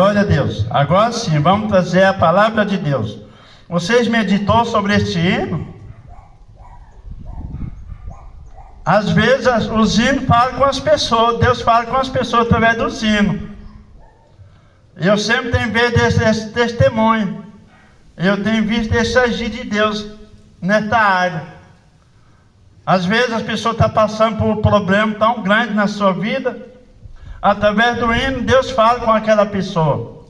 Glória a Deus. Agora sim, vamos trazer a palavra de Deus. Vocês meditou sobre este hino? Às vezes os hinos falam com as pessoas, Deus fala com as pessoas através dos hinos. Eu sempre tenho visto esse testemunho. Eu tenho visto esse agir de Deus nesta área. Às vezes as pessoas estão passando por um problema tão grande na sua vida. Através do hino, Deus fala com aquela pessoa.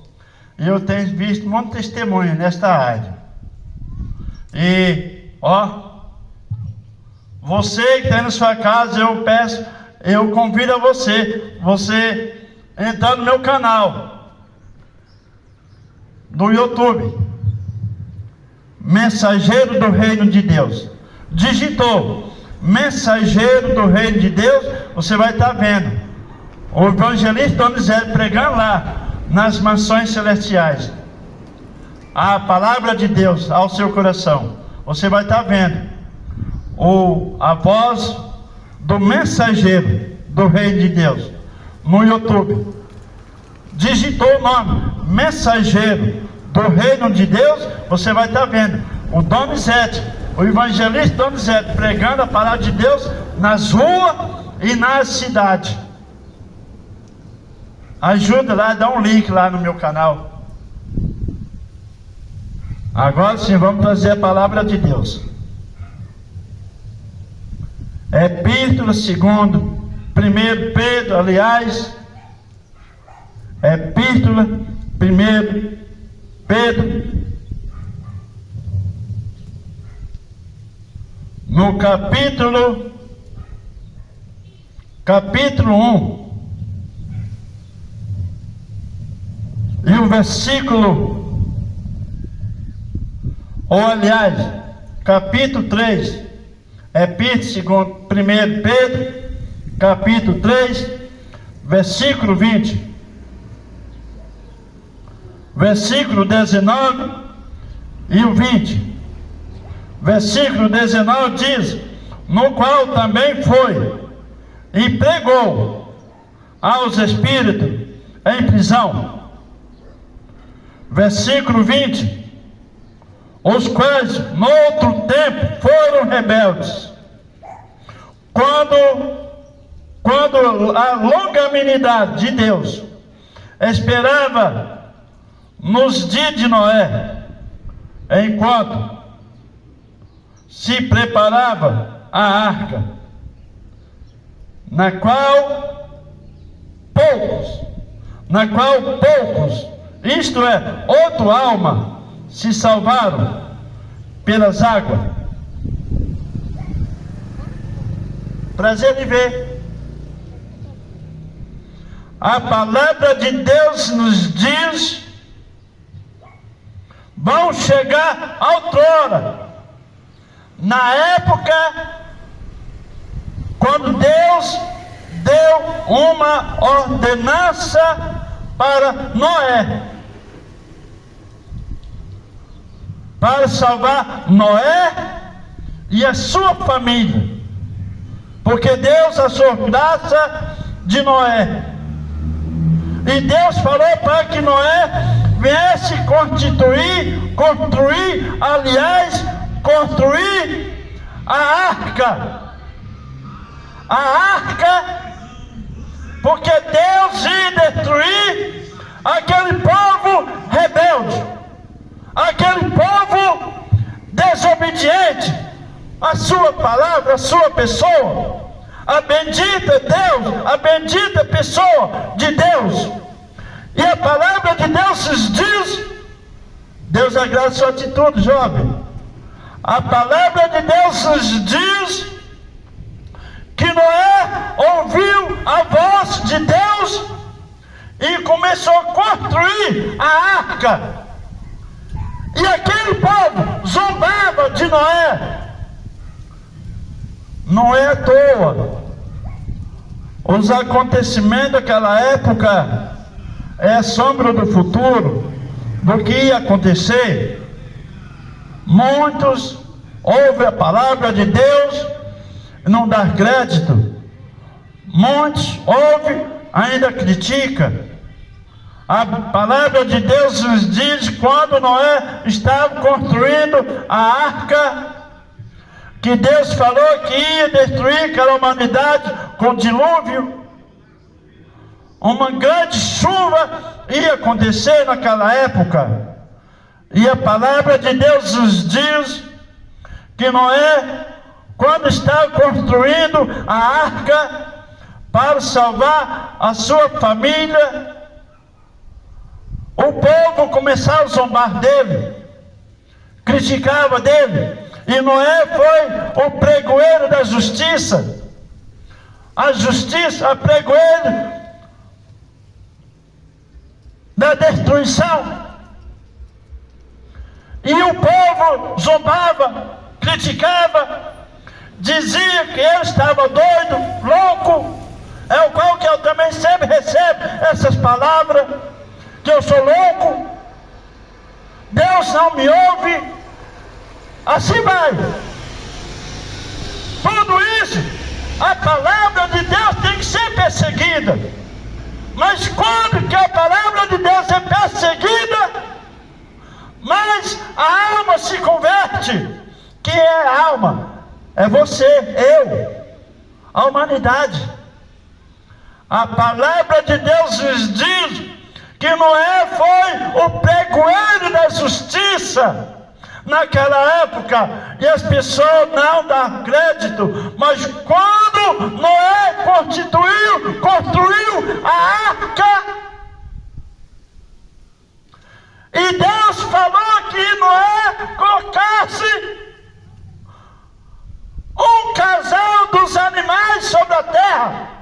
E eu tenho visto muito testemunho nesta área. E, você que está na sua casa, eu convido a você entrar no meu canal do YouTube, Mensageiro do Reino de Deus. Digitou Mensageiro do Reino de Deus, você vai estar vendo o evangelista Donizete pregando lá nas mansões celestiais a palavra de Deus ao seu coração. Você vai estar vendo a voz do mensageiro do Reino de Deus no YouTube. Digitou o nome Mensageiro do Reino de Deus, você vai estar vendo o Donizete, o evangelista Donizete pregando a palavra de Deus nas ruas e nas cidades. Ajuda lá, dá um link lá no meu canal. Agora sim, vamos trazer a palavra de Deus. Epístola segundo 1 Pedro, aliás, Epístola 1 Pedro, no capítulo 1, e o versículo, capítulo 3, Epístola segundo 1 Pedro, capítulo 3, versículo 20, versículo 19 e o 20. Versículo 19 diz: no qual também foi e pregou aos espíritos em prisão. Versículo 20: os quais no outro tempo foram rebeldes, quando a longanimidade de Deus esperava nos dias de Noé, enquanto se preparava a arca, na qual poucos, isto é, 8 almas, se salvaram pelas águas. Prazer de ver. A palavra de Deus nos diz: vão chegar outrora, na época quando Deus deu uma ordenança para Noé, para salvar Noé e a sua família, porque Deus achou graça de Noé, e Deus falou para que Noé viesse construir a arca, porque Deus ia destruir aquele povo rebelde, aquele povo desobediente à sua palavra, à sua pessoa, a bendita Deus, a bendita pessoa de Deus. E a palavra de Deus nos diz, Deus agrada a sua atitude, jovem. A palavra de Deus nos diz que Noé ouviu a voz de Deus e começou a construir a arca. E aquele povo zombava de Noé. Não é à toa. Os acontecimentos daquela época é a sombra do futuro, do que ia acontecer. Muitos ouvem a palavra de Deus e não dão crédito. Muitos ouvem, ainda critica. A palavra de Deus nos diz, quando Noé estava construindo a arca, que Deus falou que ia destruir aquela humanidade com dilúvio. Uma grande chuva ia acontecer naquela época. E a palavra de Deus nos diz que Noé, quando estava construindo a arca para salvar a sua família, o povo começava a zombar dele, criticava dele. E Noé foi o pregoeiro da justiça. A justiça, a pregoeiro da destruição. E o povo zombava, criticava, dizia que ele estava doido, louco. É o qual que eu também sempre recebo essas palavras, que eu sou louco, Deus não me ouve. Assim vai. Tudo isso, a palavra de Deus tem que ser perseguida. Mas quando que a palavra de Deus é perseguida, mas a alma se converte. Que é a alma? É você, eu, a humanidade. A palavra de Deus nos diz que Noé foi o pregoeiro da justiça naquela época, e as pessoas não dão crédito. Mas quando Noé construiu a arca, e Deus falou que Noé colocasse um casal dos animais sobre a terra.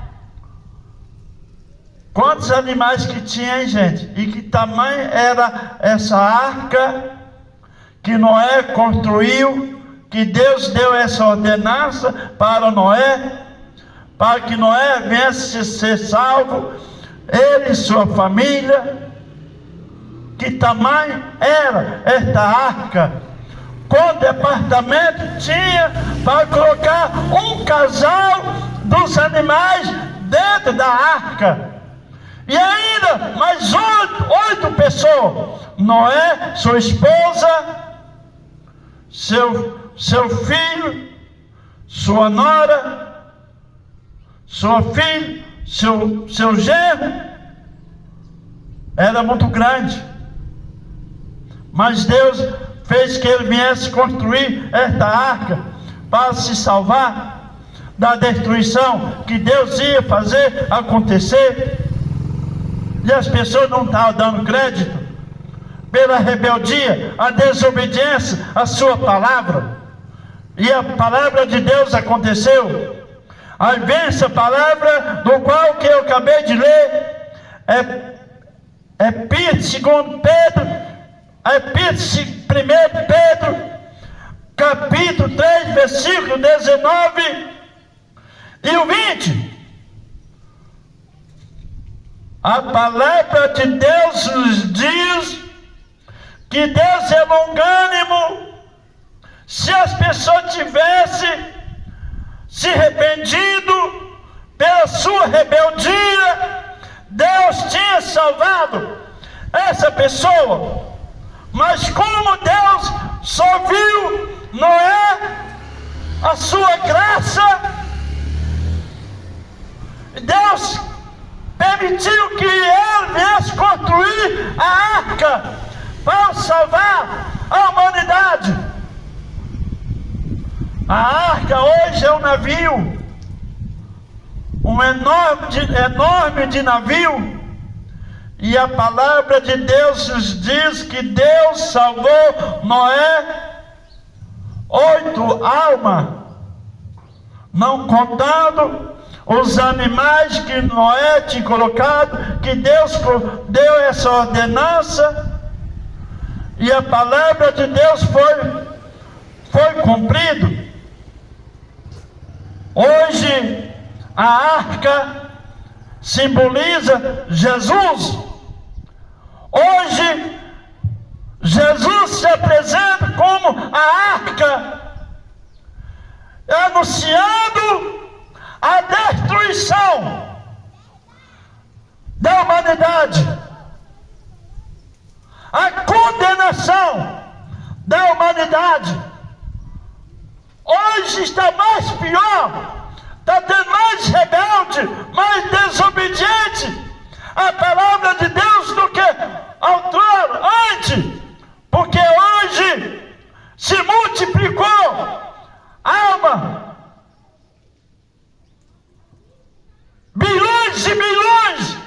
Quantos animais que tinha, hein, gente? E que tamanho era essa arca que Noé construiu, que Deus deu essa ordenança para Noé, para que Noé viesse ser salvo, ele e sua família. Que tamanho era esta arca? Qual departamento tinha para colocar um casal dos animais dentro da arca? E ainda mais oito pessoas: Noé, sua esposa, seu filho, sua nora, sua filha, seu genro. Era muito grande. Mas Deus fez que ele viesse construir esta arca para se salvar da destruição que Deus ia fazer acontecer. E as pessoas não estavam dando crédito pela rebeldia, a desobediência à sua palavra. E a palavra de Deus aconteceu. Aí vem essa palavra do qual que eu acabei de ler, segundo Pedro, Epístola 1 Pedro, capítulo 3, versículo 19 e o 20. A palavra de Deus nos diz que Deus é longânimo. Se as pessoas tivessem se arrependido pela sua rebeldia, Deus tinha salvado essa pessoa. Mas como Deus só viu Noé, a sua graça, Deus permitiu que ele viesse construir a arca para salvar a humanidade. A arca hoje é um navio, um enorme de navio. E a palavra de Deus nos diz que Deus salvou Noé, 8 almas, não contando os animais que Noé tinha colocado, que Deus deu essa ordenança, e a palavra de Deus foi cumprida. Hoje a arca simboliza Jesus. Hoje Jesus se apresenta como a arca, anunciando a destruição da humanidade. condenação da humanidade. Hoje está mais pior, está tendo mais rebelde, mais desobediente à palavra de Deus do que outrora, antes, porque hoje se multiplicou alma, bilhões e bilhões,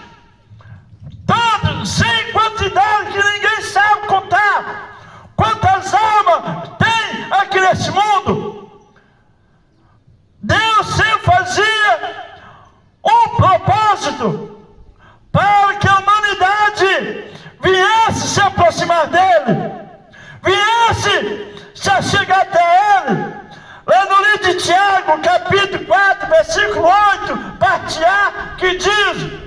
tanto, sem quantidade que ninguém sabe contar, quantas almas tem aqui nesse mundo. Deus sempre fazia um propósito para que a humanidade viesse se aproximar dele, viesse se achegar até ele. Lá no livro de Tiago, capítulo 4, versículo 8, parte A, que diz: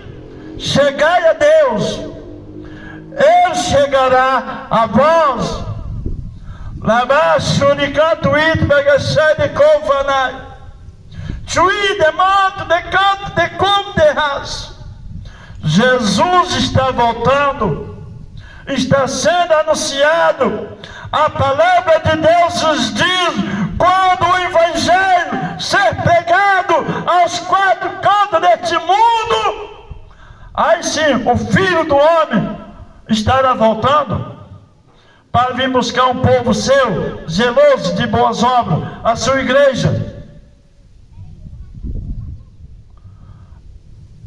chegai a Deus, ele chegará a vós. Labaixo de canto ito, bagachai de convanai. Chui de manto, de canto, de como de raça. Jesus está voltando, está sendo anunciado. A palavra de Deus nos diz: quando o evangelho ser pregado aos quatro cantos deste mundo, aí sim o Filho do Homem estará voltando para vir buscar um povo seu, zeloso de boas obras, a sua igreja.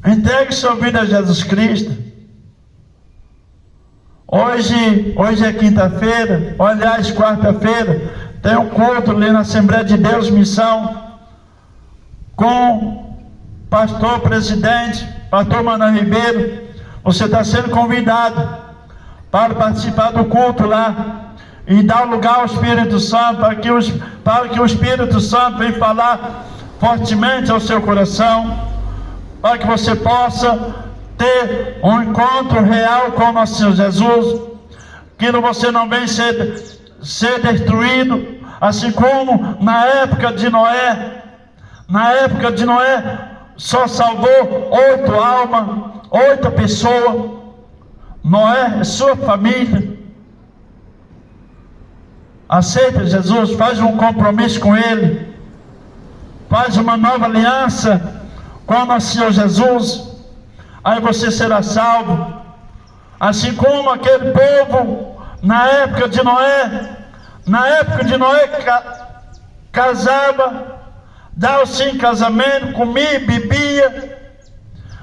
Entregue sua vida a Jesus Cristo. Hoje é quinta-feira, aliás, quarta-feira, tem um culto ali na Assembleia de Deus Missão, com pastor presidente, pastor Manuel Ribeiro. Você está sendo convidado para participar do culto lá e dar lugar ao Espírito Santo, para que o Espírito Santo venha falar fortemente ao seu coração, para que você possa ter um encontro real com o nosso Senhor Jesus, que você não venha ser destruído, assim como na época de Noé. Na época de Noé só salvou 8 almas, 8 pessoas. Noé e sua família. Aceita Jesus, faz um compromisso com Ele, faz uma nova aliança com o nosso Senhor Jesus, aí você será salvo. Assim como aquele povo na época de Noé casava, dava-se em casamento, comia, bebia.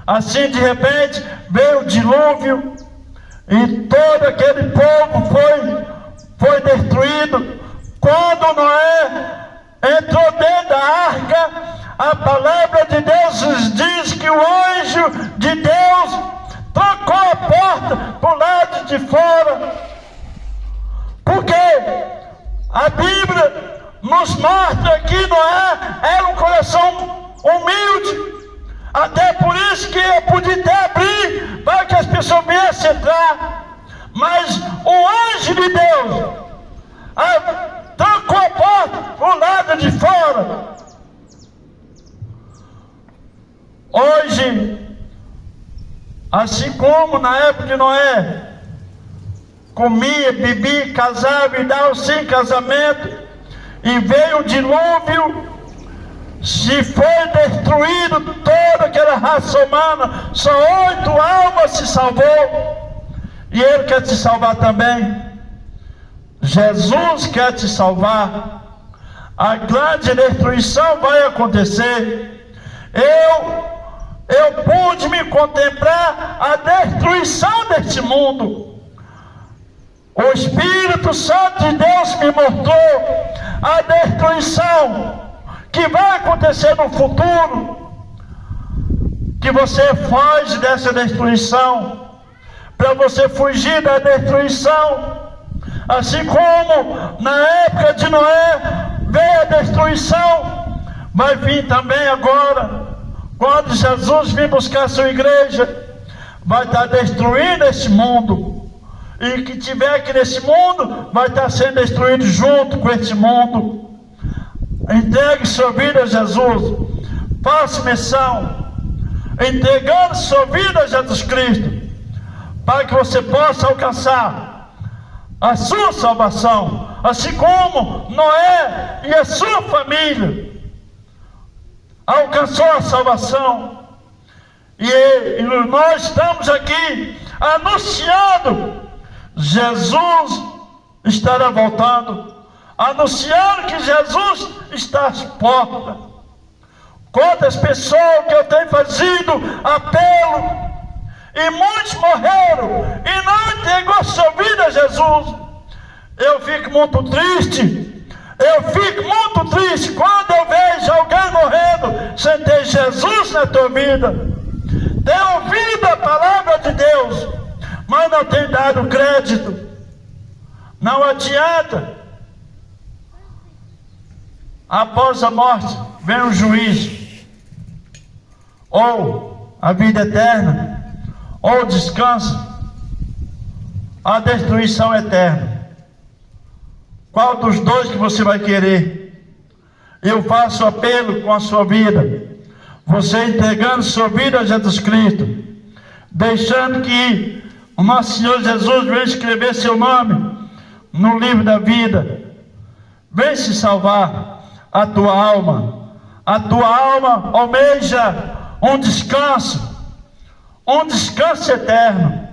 Assim de repente veio o dilúvio e todo aquele povo foi destruído. Quando Noé entrou dentro da arca, a palavra de Deus nos diz que o anjo de Deus trancou a porta para o lado de fora, porque a Bíblia nos mostra que Noé era um coração humilde, até por isso que ele podia até abrir para que as pessoas viessem entrar, mas o anjo de Deus trancou a porta para o lado de fora. Hoje, assim como na época de Noé, comia, bebia, casava e dava-se em casamento, e veio o dilúvio, se foi destruído toda aquela raça humana, só 8 almas se salvou, e Ele quer te salvar também. Jesus quer te salvar. A grande destruição vai acontecer. Eu pude me contemplar a destruição deste mundo. O Espírito Santo de Deus me mostrou a destruição que vai acontecer no futuro. Que você foge dessa destruição, para você fugir da destruição. Assim como na época de Noé veio a destruição, vai vir também agora. Quando Jesus vir buscar a sua igreja, vai estar destruindo esse mundo. E o que tiver aqui nesse mundo vai estar sendo destruído junto com esse mundo. Entregue sua vida a Jesus. Faça missão, entregando sua vida a Jesus Cristo, para que você possa alcançar a sua salvação, assim como Noé e a sua família alcançou a salvação. E nós estamos aqui anunciando: Jesus estará voltando, anunciando que Jesus está às portas. Quantas pessoas que eu tenho fazido apelo, e muitos morreram e não entregou sua vida a Jesus. Eu fico muito triste. Eu fico muito triste quando eu vejo alguém morrendo sem ter Jesus na tua vida. Tem ouvido a palavra de Deus, mas não tem dado crédito. Não adianta. Após a morte vem o juízo, ou a vida eterna, ou o descanso, a destruição eterna. Qual dos dois que você vai querer? Eu faço apelo com a sua vida, você entregando sua vida a Jesus Cristo, deixando que o nosso Senhor Jesus venha escrever seu nome no livro da vida. Vem se salvar a tua alma. A tua alma almeja um descanso eterno.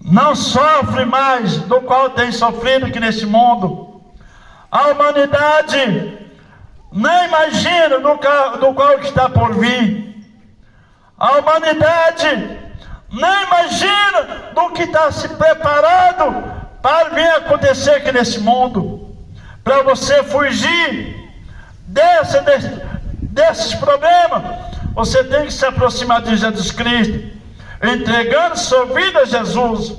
Não sofre mais do qual tem sofrido aqui neste mundo. A humanidade nem imagina do qual está por vir. A humanidade nem imagina do que está se preparado para vir acontecer aqui nesse mundo. Para você fugir desses problemas, você tem que se aproximar de Jesus Cristo, entregando sua vida a Jesus,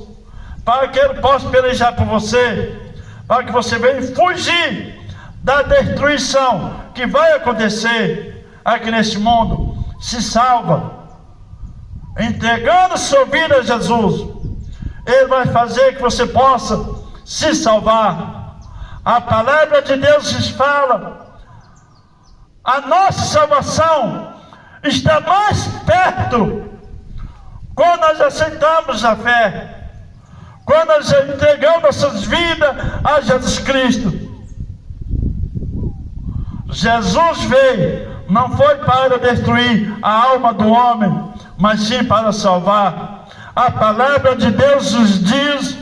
para que Ele possa pelejar por você, para que você venha fugir da destruição que vai acontecer aqui neste mundo. Se salva, entregando sua vida a Jesus. Ele vai fazer que você possa se salvar. A palavra de Deus nos fala: a nossa salvação está mais perto quando nós aceitamos a fé, quando nós entregamos nossas vidas a Jesus Cristo. Jesus veio, não foi para destruir a alma do homem, mas sim para salvar. A palavra de Deus nos diz: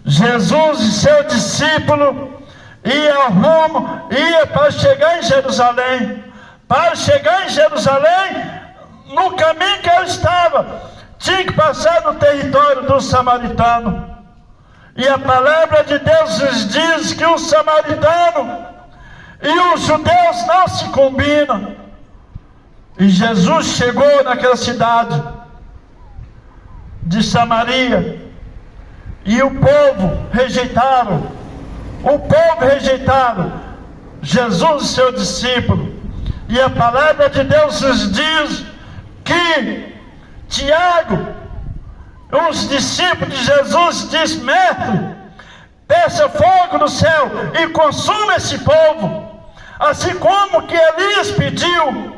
Jesus e seu discípulo ia para chegar em Jerusalém. Para chegar em Jerusalém, no caminho que ele estava, tinha que passar no território do samaritano. E a palavra de Deus nos diz que o samaritano e os judeus não se combinam. E Jesus chegou naquela cidade de Samaria, e o povo rejeitaram Jesus e seu discípulo. E a palavra de Deus nos diz que Tiago, os discípulos de Jesus, diz: mestre, peça fogo do céu e consuma esse povo, assim como que Elias pediu.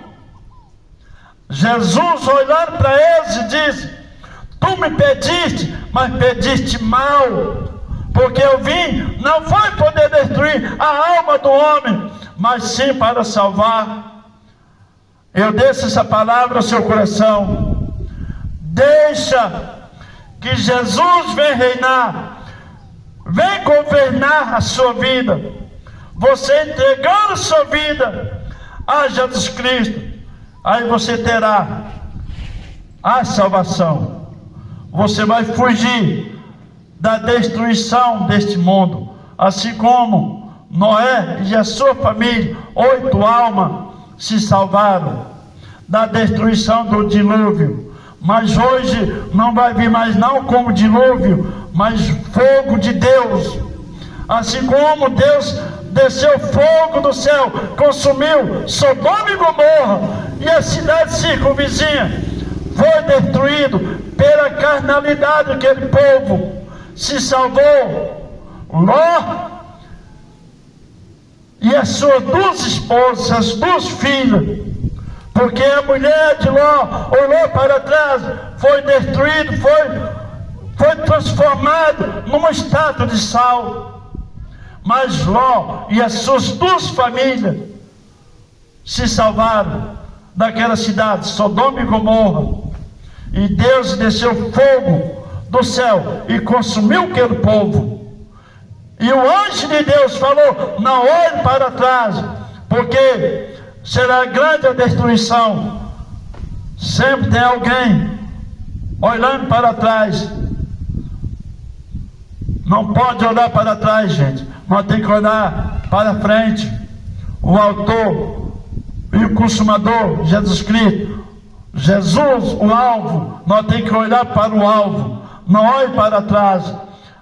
Jesus, olhando para eles, e disse: tu me pediste, mas pediste mal, porque eu vim, não foi poder destruir a alma do homem, mas sim para salvar. Eu deixo essa palavra ao seu coração. Deixa que Jesus venha reinar, vem governar a sua vida. Você entregando sua vida a Jesus Cristo, aí você terá a salvação. Você vai fugir da destruição deste mundo, assim como Noé e a sua família, 8 almas, se salvaram da destruição do dilúvio. Mas hoje não vai vir mais não como dilúvio, mas fogo de Deus. Assim como Deus desceu fogo do céu, consumiu Sodoma e Gomorra, e a cidade circunvizinha foi destruído pela carnalidade daquele povo. Se salvou Ló e as suas 2 esposas, as 2 filhas, porque a mulher de Ló olhou para trás, foi destruído, foi transformado numa estátua de sal. Mas Ló e as suas 2 famílias se salvaram daquela cidade, Sodoma e Gomorra. E Deus desceu fogo do céu e consumiu aquele povo. E o anjo de Deus falou: não olhe para trás, porque será grande a destruição. Sempre tem alguém olhando para trás. Não pode olhar para trás, gente. Nós temos que olhar para frente. O autor e o consumador, Jesus Cristo. Jesus, o alvo. Nós temos que olhar para o alvo. Não olhe para trás.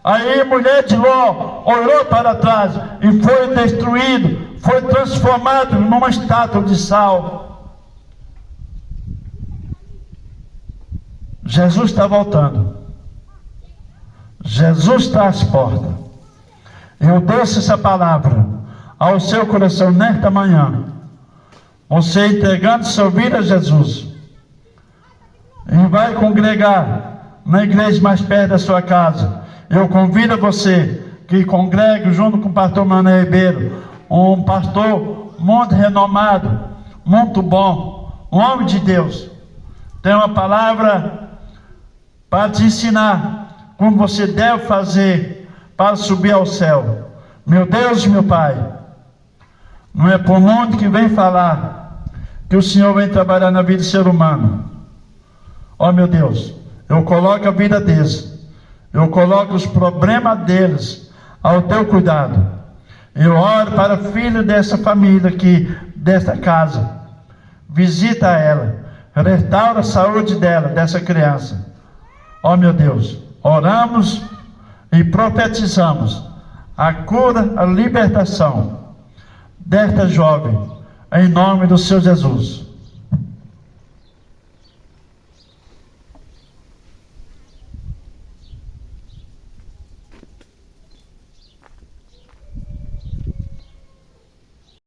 Aí a mulher de Ló olhou para trás e foi destruído, foi transformado numa estátua de sal. Jesus está voltando. Jesus está às portas. Eu trouxe essa palavra ao seu coração nesta manhã. Você entregando sua vida a Jesus. E vai congregar na igreja mais perto da sua casa. Eu convido você que congregue junto com o pastor Mané Ribeiro, um pastor muito renomado, muito bom, um homem de Deus. Tem uma palavra para te ensinar como você deve fazer para subir ao céu. Meu Deus, meu Pai, não é por mundo que vem falar que o Senhor vem trabalhar na vida do ser humano. Ó meu Deus, eu coloco a vida deles, eu coloco os problemas deles ao teu cuidado. Eu oro para o filho dessa família aqui, desta casa. Visita ela, restaura a saúde dela, dessa criança. Ó meu Deus, oramos e profetizamos a cura, a libertação desta jovem, em nome do Senhor Jesus.